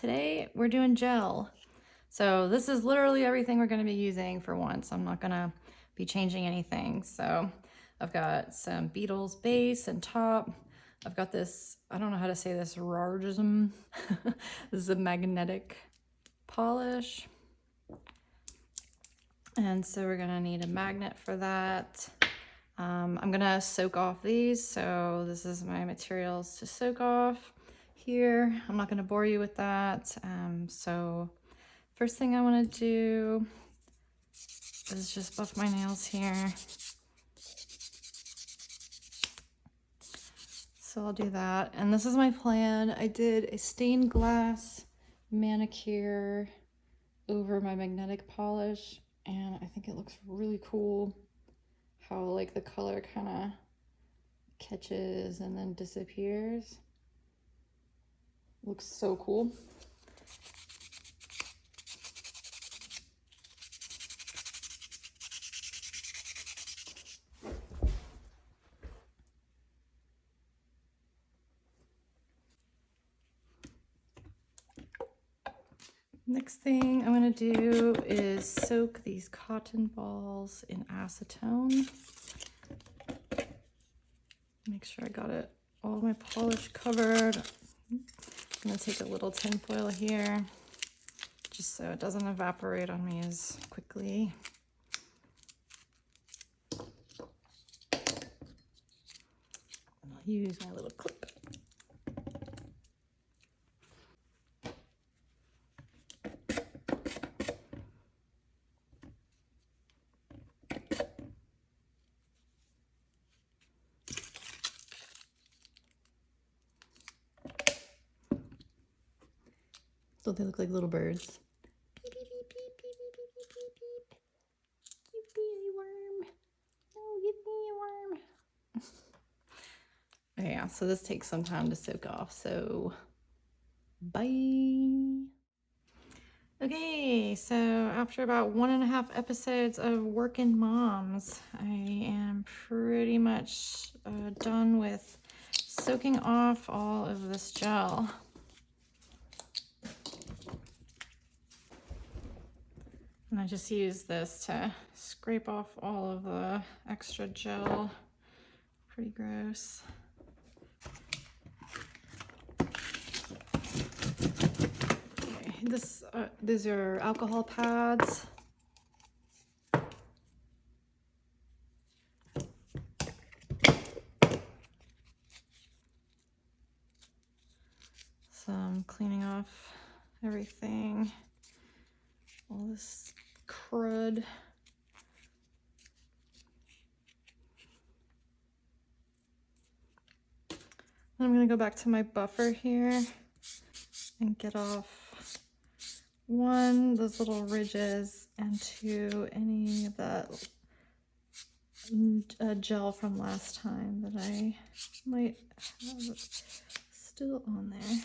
Today we're doing gel. So this is literally everything we're going to be using for once. I'm not going to be changing anything. So I've got some Beetles base and top. I've got this, I don't know how to say this, Rargism. This is a magnetic polish. And so we're going to need a magnet for that. I'm going to soak off these. So this is my materials to soak off here. I'm not going to bore you with that. So first thing I want to do is just buff my nails here. So I'll do that. And this is my plan. I did a stained glass manicure over my magnetic polish, and I think it looks really cool how like the color kind of catches and then disappears. Looks so cool. Next thing I'm going to do is soak these cotton balls in acetone. Make sure I got it all my polish covered. I'm going to take a little tin foil here just so it doesn't evaporate on me as quickly. And I'll use my little clip. So they look like little birds. Beep, beep, beep, beep, beep, beep, beep, beep, beep. Give me a worm. No, give me a worm. Okay, yeah, so this takes some time to soak off, so bye. Okay, so after about 1.5 episodes of Workin' Moms, I am pretty much done with soaking off all of this gel. And I just use this to scrape off all of the extra gel. Pretty gross. Okay, these are alcohol pads. So I'm cleaning off everything. All this crud. I'm gonna go back to my buffer here and get off one, those little ridges, and two, any of that gel from last time that I might have still on there.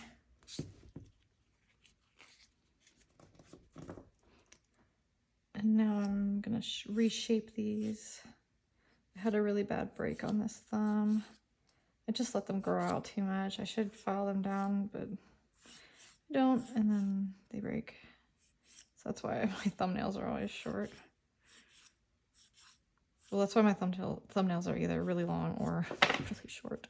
And now I'm gonna reshape these. I had a really bad break on this thumb. I just let them grow out too much. I should file them down, but I don't, and then they break. So that's why my thumbnails are always short. Well, that's why my thumbnails are either really long or really short.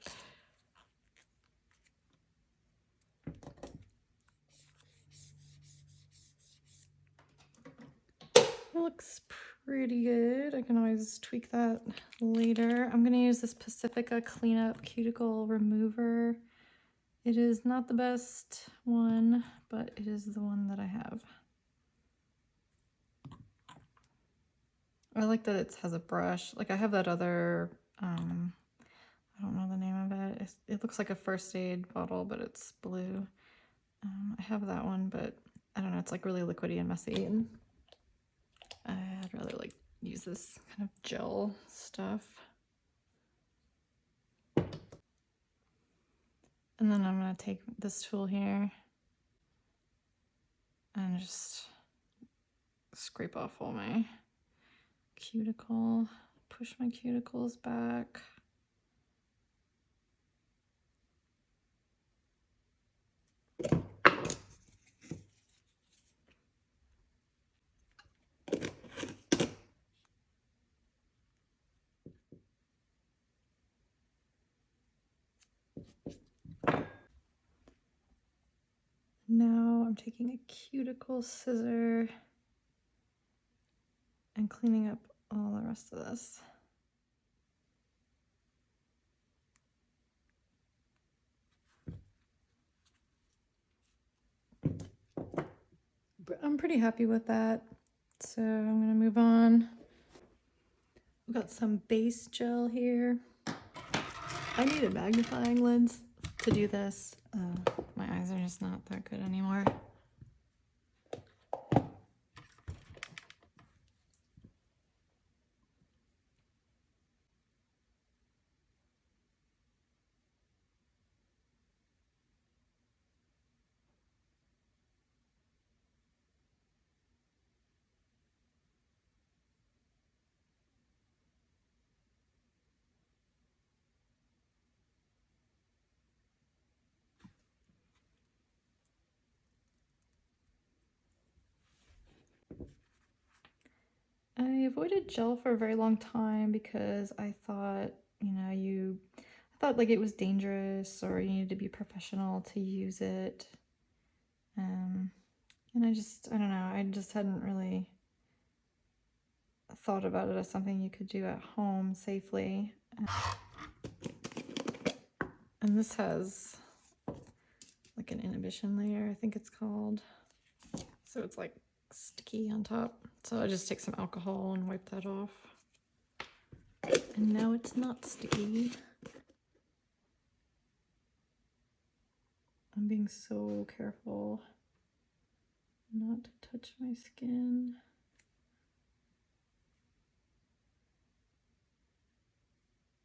It looks pretty good. I can always tweak that later. I'm gonna use this Pacifica Cleanup Cuticle Remover. It is not the best one, but it is the one that I have. I like that it has a brush. Like I have that other, I don't know the name of it. It looks like a first aid bottle, but it's blue. I have that one, but I don't know. It's like really liquidy and messy, and I'd rather like use this kind of gel stuff. And then I'm gonna take this tool here and just scrape off all my cuticle, push my cuticles back. taking a cuticle scissor and cleaning up all the rest of this. But I'm pretty happy with that. So I'm gonna move on. We've got some base gel here. I need a magnifying lens to do this. My eyes are just not that good anymore. I avoided gel for a very long time because I thought, I thought like it was dangerous or you needed to be professional to use it. And I don't know, I just hadn't really thought about it as something you could do at home safely. And this has like an inhibition layer, I think it's called. So it's like sticky on top. So I just take some alcohol and wipe that off. And now it's not sticky. I'm being so careful not to touch my skin.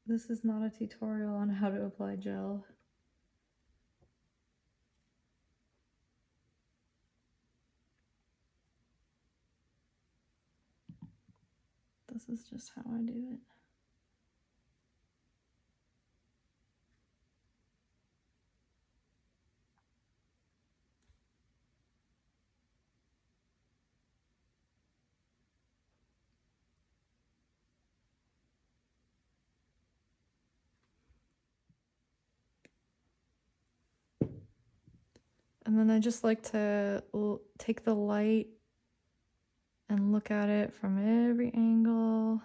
This is not a tutorial on how to apply gel. This is just how I do it. And then I just like to take the light and look at it from every angle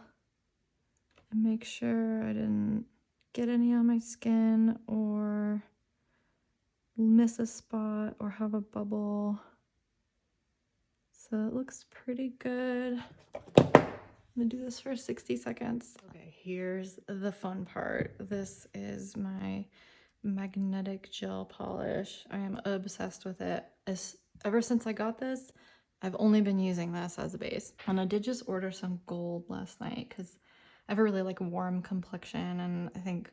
and make sure I didn't get any on my skin or miss a spot or have a bubble. So it looks pretty good. I'm gonna do this for 60 seconds. Okay, here's the fun part. This is my magnetic gel polish. I am obsessed with it. Ever since I got this, I've only been using this as a base. And I did just order some gold last night because I have a really like warm complexion and I think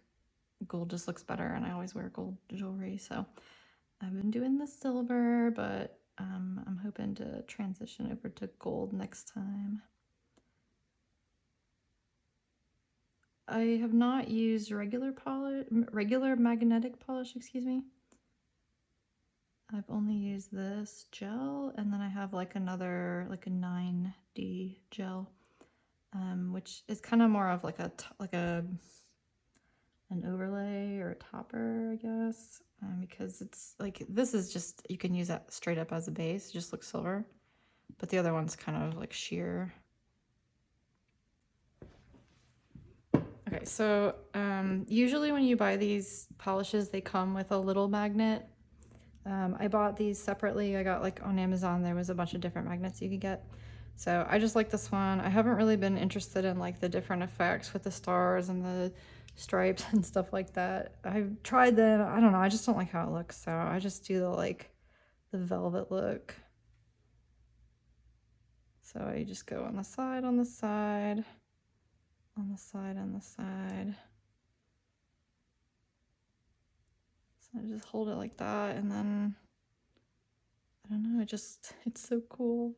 gold just looks better and I always wear gold jewelry. So I've been doing the silver, but I'm hoping to transition over to gold next time. I have not used regular magnetic polish, excuse me. I've only used this gel, and then I have like another, like a 9D gel, which is kind of more of like an overlay or a topper, I guess, because it's like, this is just, you can use that straight up as a base, it just looks silver, but the other one's kind of like sheer. Okay, so usually when you buy these polishes, they come with a little magnet. I bought these separately. I got like on Amazon, there was a bunch of different magnets you could get. So I just like this one. I haven't really been interested in like the different effects with the stars and the stripes and stuff like that. I've tried them. I don't know. I just don't like how it looks. So I just do the velvet look. So I just go on the side, on the side, on the side, on the side. So I just hold it like that and then, I don't know, it's so cool.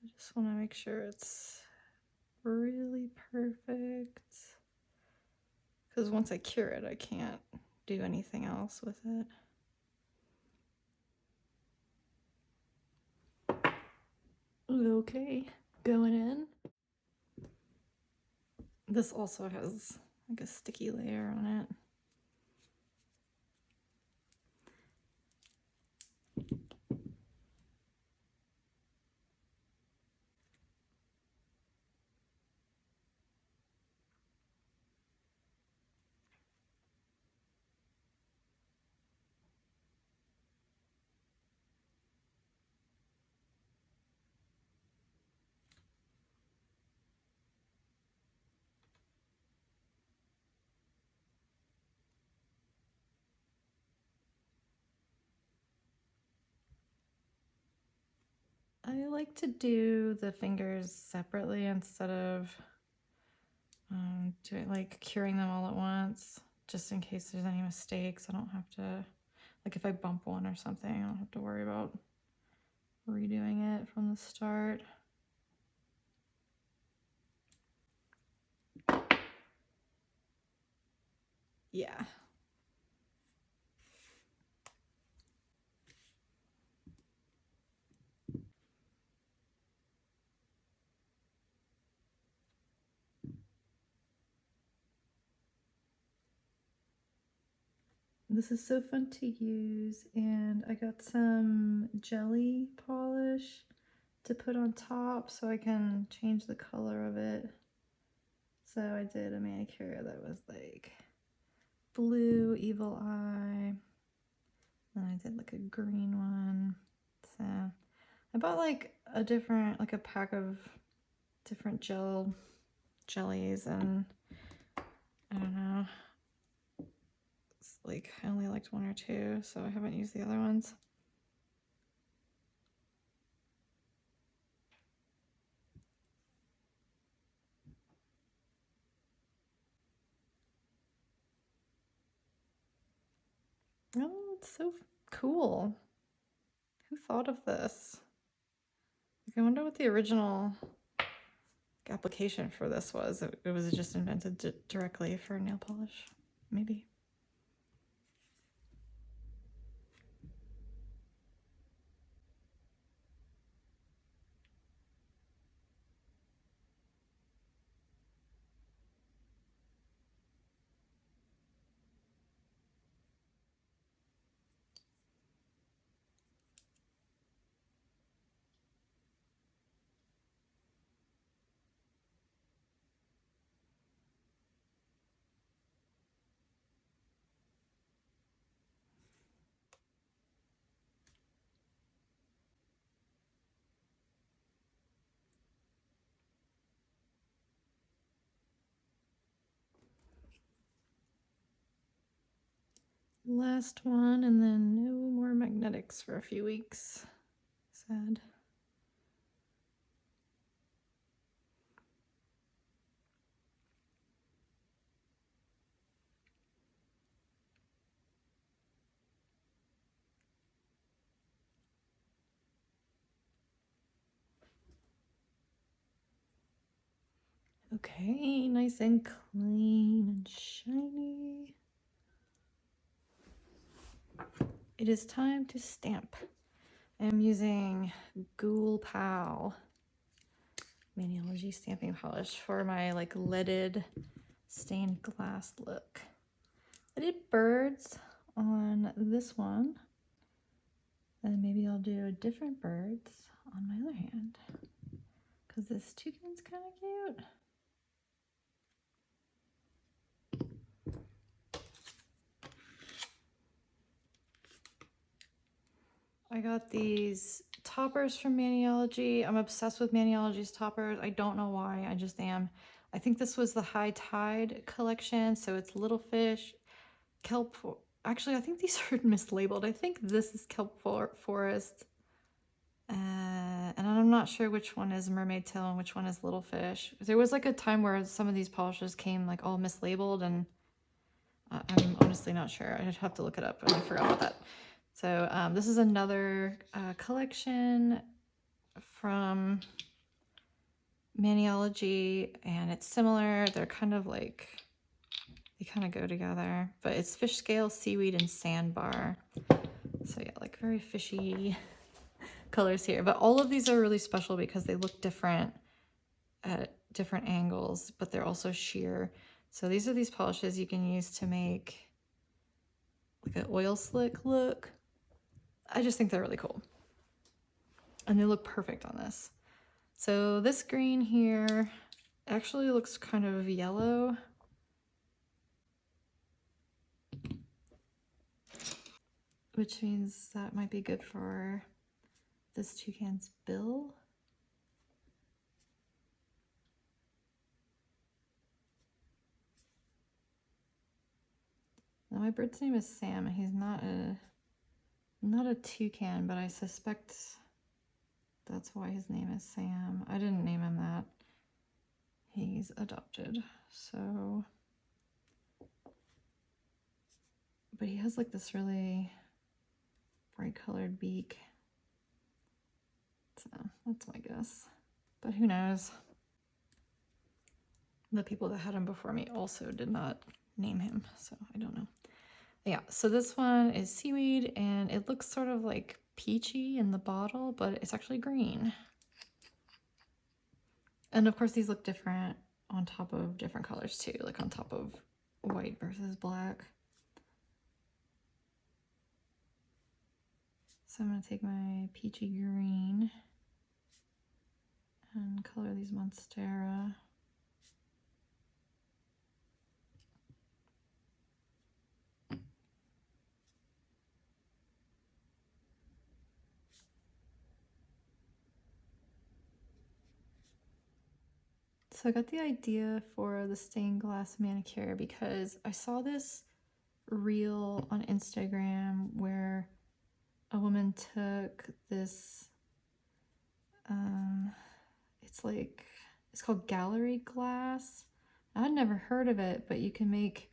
I just want to make sure it's really perfect. Because once I cure it, I can't do anything else with it. Okay, going in. This also has like a sticky layer on it. I like to do the fingers separately instead of doing like curing them all at once, just in case there's any mistakes. I don't have to, like if I bump one or something, I don't have to worry about redoing it from the start. Yeah. This is so fun to use, and I got some jelly polish to put on top so I can change the color of it. So I did a manicure that was like blue evil eye, then I did like a green one. So I bought like a pack of different jellies, and I don't know, it's like I only liked one or two, so I haven't used the other ones. Oh, it's so cool. Who thought of this? Like, I wonder what the original application for this was. It was just invented directly for nail polish, maybe. Last one, and then no more magnetics for a few weeks. Sad. Okay, nice and clean and shiny. It is time to stamp. I'm using Ghoul Pal Maniology stamping polish for my like leaded stained glass look. I did birds on this one, and maybe I'll do different birds on my other hand, because this toucan's kind of cute. I got these toppers from Maniology. I'm obsessed with Maniology's toppers. I don't know why, I just am. I think this was the High Tide collection, so it's Little Fish, Kelp. Actually, I think these are mislabeled. I think this is Kelp Forest, and I'm not sure which one is Mermaid Tail and which one is Little Fish. There was like a time where some of these polishes came like all mislabeled, and I'm honestly not sure. I'd have to look it up, and I forgot about that. So this is another collection from Maniology, and it's similar. They're kind of like, they kind of go together, but it's fish scale, seaweed, and sandbar. So yeah, like very fishy colors here. But all of these are really special because they look different at different angles, but they're also sheer. So these are these polishes you can use to make like an oil slick look. I just think they're really cool. And they look perfect on this. So this green here actually looks kind of yellow. Which means that might be good for this toucan's bill. Now my bird's name is Sam. He's not a toucan, but I suspect that's why his name is Sam. I didn't name him that. He's adopted, so. But he has like this really bright colored beak. So that's my guess. But who knows? The people that had him before me also did not name him, so I don't know. Yeah, so this one is seaweed and it looks sort of like peachy in the bottle, but it's actually green. And of course these look different on top of different colors too, like on top of white versus black. So I'm gonna take my peachy green and color these Monstera. So I got the idea for the stained glass manicure because I saw this reel on Instagram where a woman took this, it's called gallery glass. I'd never heard of it, but you can make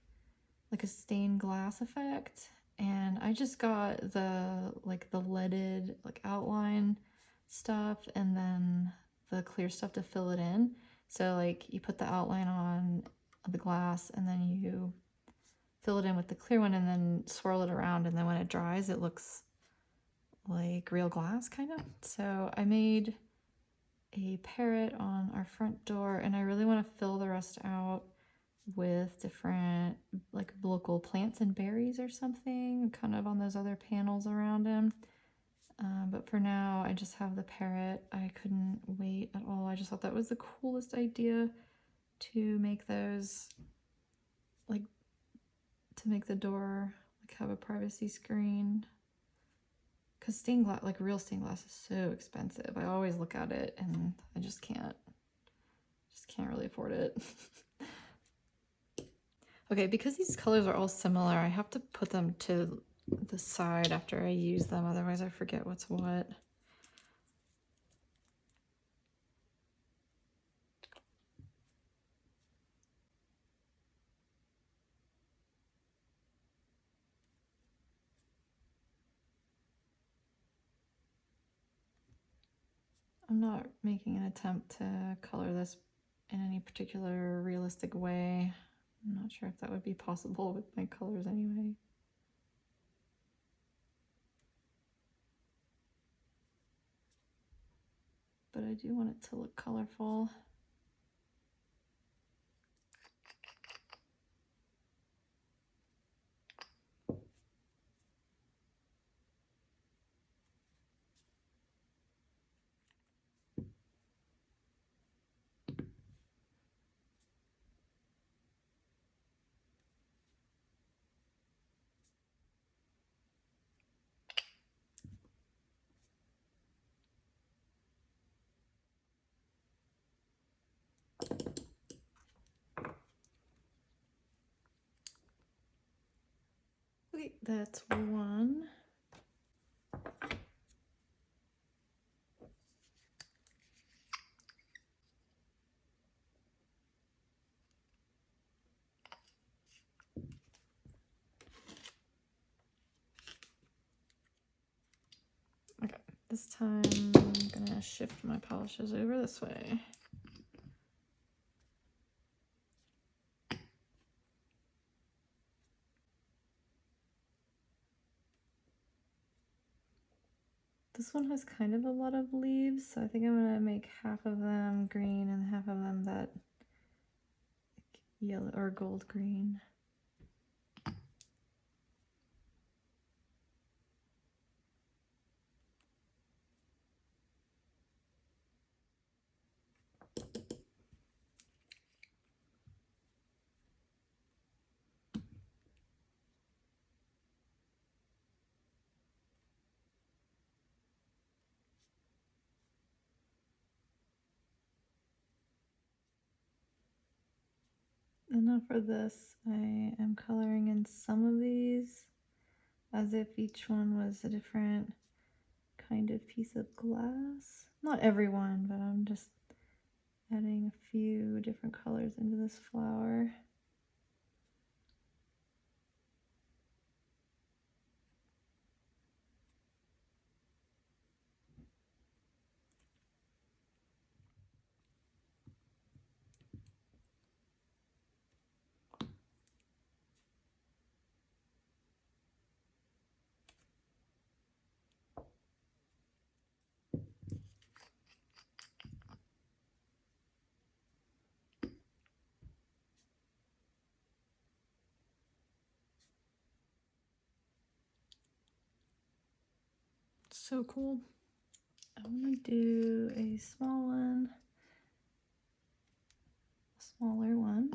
like a stained glass effect. And I just got the leaded like outline stuff and then the clear stuff to fill it in. So like you put the outline on the glass and then you fill it in with the clear one and then swirl it around, and then when it dries it looks like real glass kind of. So I made a parrot on our front door and I really want to fill the rest out with different like local plants and berries or something, kind of on those other panels around him. But for now I just have the parrot. I couldn't wait at all. I just thought that was the coolest idea to make those, like to make the door like have a privacy screen, because stained glass, like real stained glass, is so expensive. I always look at it and I just can't really afford it. Okay, because these colors are all similar, I have to put them to the side after I use them, otherwise I forget what's what. I'm not making an attempt to color this in any particular realistic way. I'm not sure if that would be possible with my colors anyway. But I do want it to look colorful. Okay, that's one. Okay, this time I'm gonna shift my polishes over this way. This one has kind of a lot of leaves, so I think I'm gonna make half of them green and half of them that yellow or gold green. And now for this, I am coloring in some of these as if each one was a different kind of piece of glass. Not every one, but I'm just adding a few different colors into this flower. So cool. I'm gonna do a small one, a smaller one.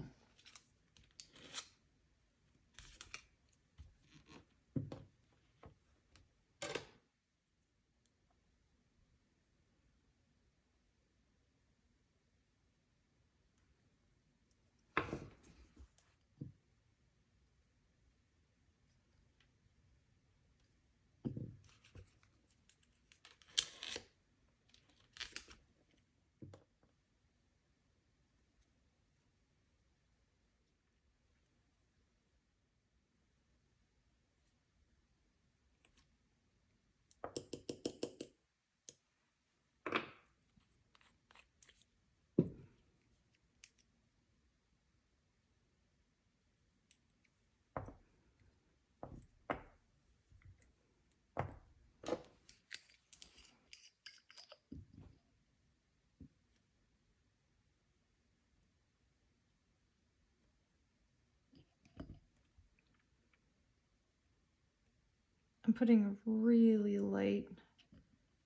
I'm putting a really light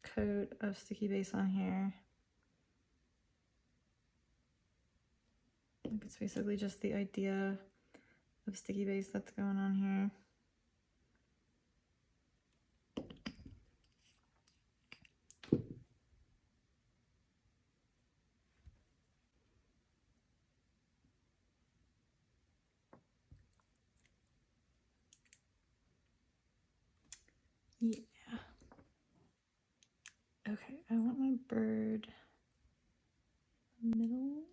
coat of sticky base on here. It's basically just the idea of sticky base that's going on here. Yeah. Okay, I want my bird middle.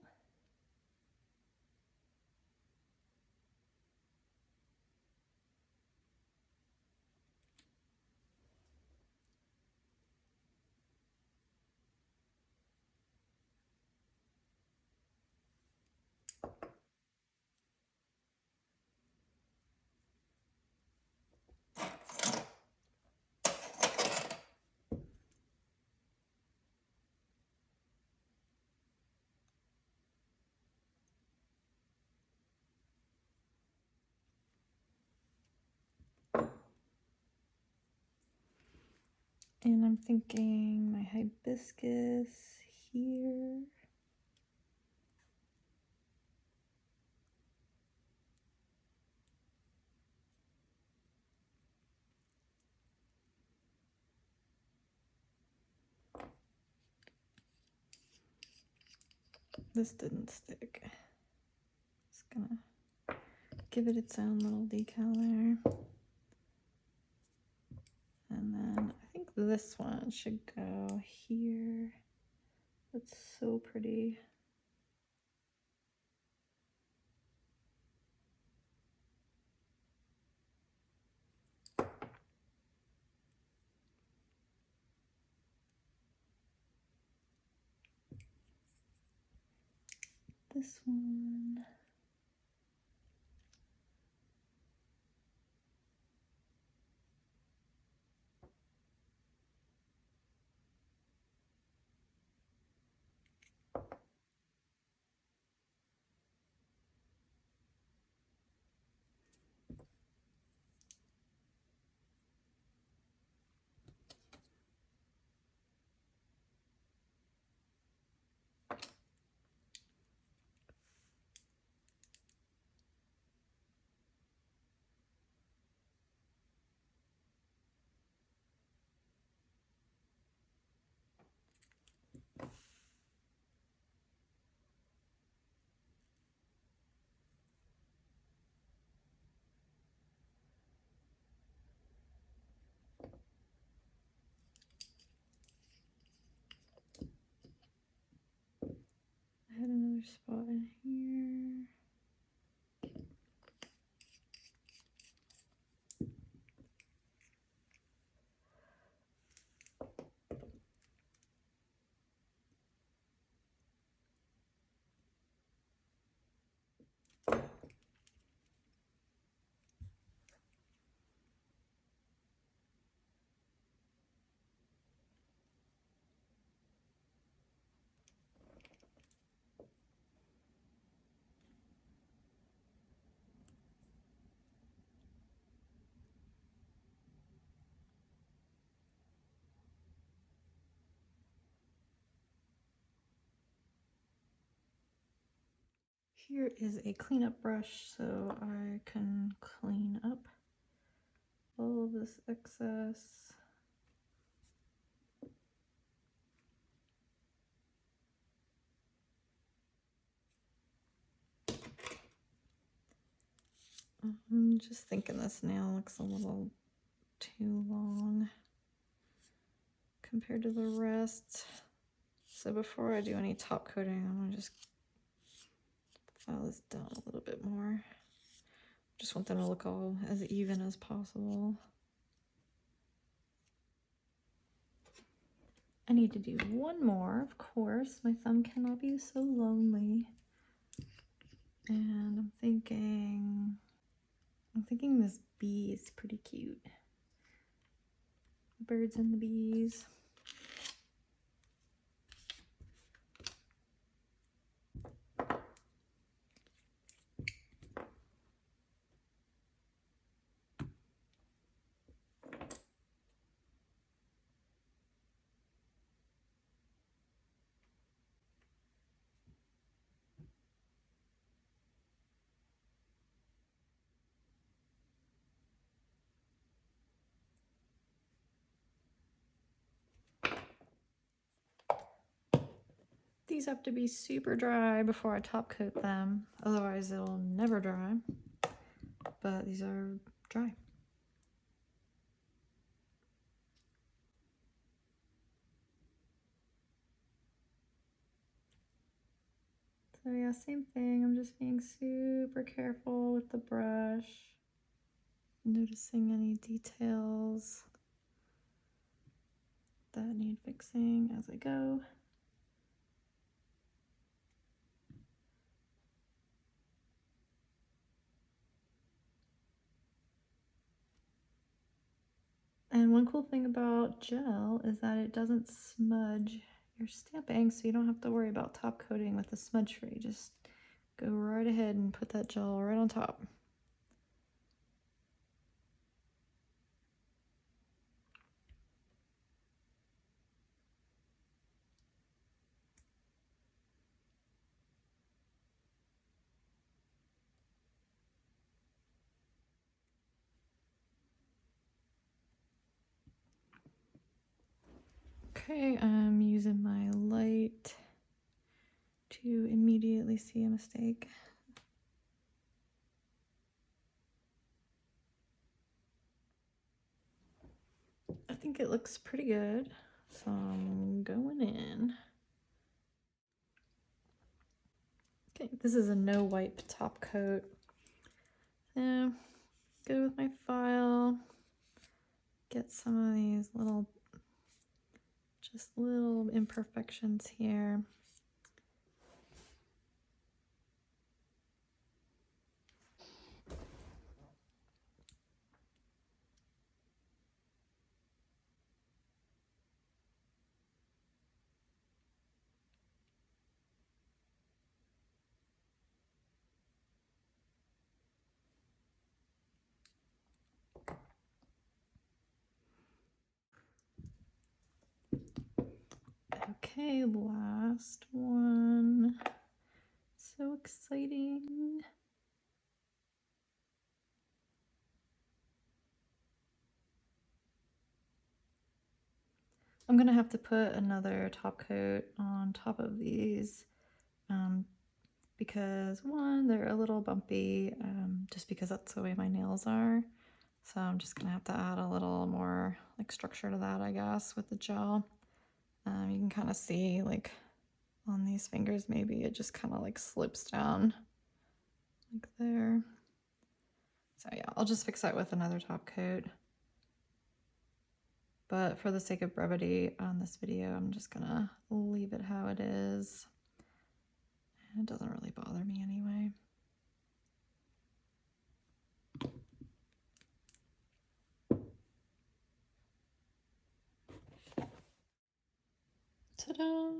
And I'm thinking my hibiscus here. This didn't stick. Just gonna give it its own little decal there. And then I think this one should go here. That's so pretty. This one. another spot in here. Here is a cleanup brush so I can clean up all of this excess. I'm just thinking this nail looks a little too long compared to the rest. So before I do any top coating, I'm gonna just file this down a little bit more. Just want them to look all as even as possible. I need to do one more, of course. My thumb cannot be so lonely. And I'm thinking this bee is pretty cute. Birds and the bees. These have to be super dry before I top coat them, otherwise it'll never dry. But these are dry. So yeah, same thing. I'm just being super careful with the brush, noticing any details that need fixing as I go. And one cool thing about gel is that it doesn't smudge your stamping, so you don't have to worry about top coating with the smudge free. Just go right ahead and put that gel right on top. Okay, I'm using my light to immediately see a mistake. I think it looks pretty good, so I'm going in. Okay, this is a no wipe top coat. So, go with my file, get some of these just little imperfections here. Okay, last one. So exciting. I'm gonna have to put another top coat on top of these because one, they're a little bumpy, just because that's the way my nails are. So I'm just gonna have to add a little more like structure to that, I guess, with the gel. You can kind of see like on these fingers, maybe it just kind of like slips down like there. So yeah, I'll just fix that with another top coat. But for the sake of brevity on this video, I'm just gonna leave it how it is. It doesn't really bother me anyway. Ta-da!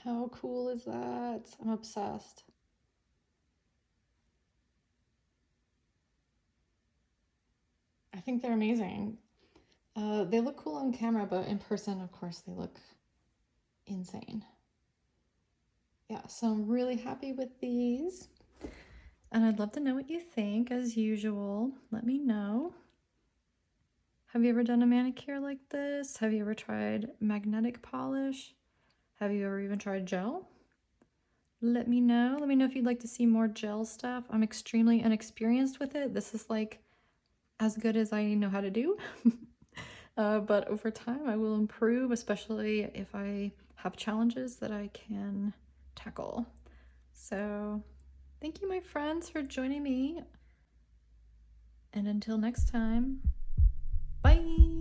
How cool is that? I'm obsessed. I think they're amazing. They look cool on camera, but in person, of course, they look insane. Yeah, so I'm really happy with these. And I'd love to know what you think, as usual. Let me know. Have you ever done a manicure like this? Have you ever tried magnetic polish? Have you ever even tried gel? Let me know. Let me know if you'd like to see more gel stuff. I'm extremely inexperienced with it. This is like as good as I know how to do. But over time, I will improve, especially if I have challenges that I can tackle. So thank you, my friends, for joining me. And until next time, bye.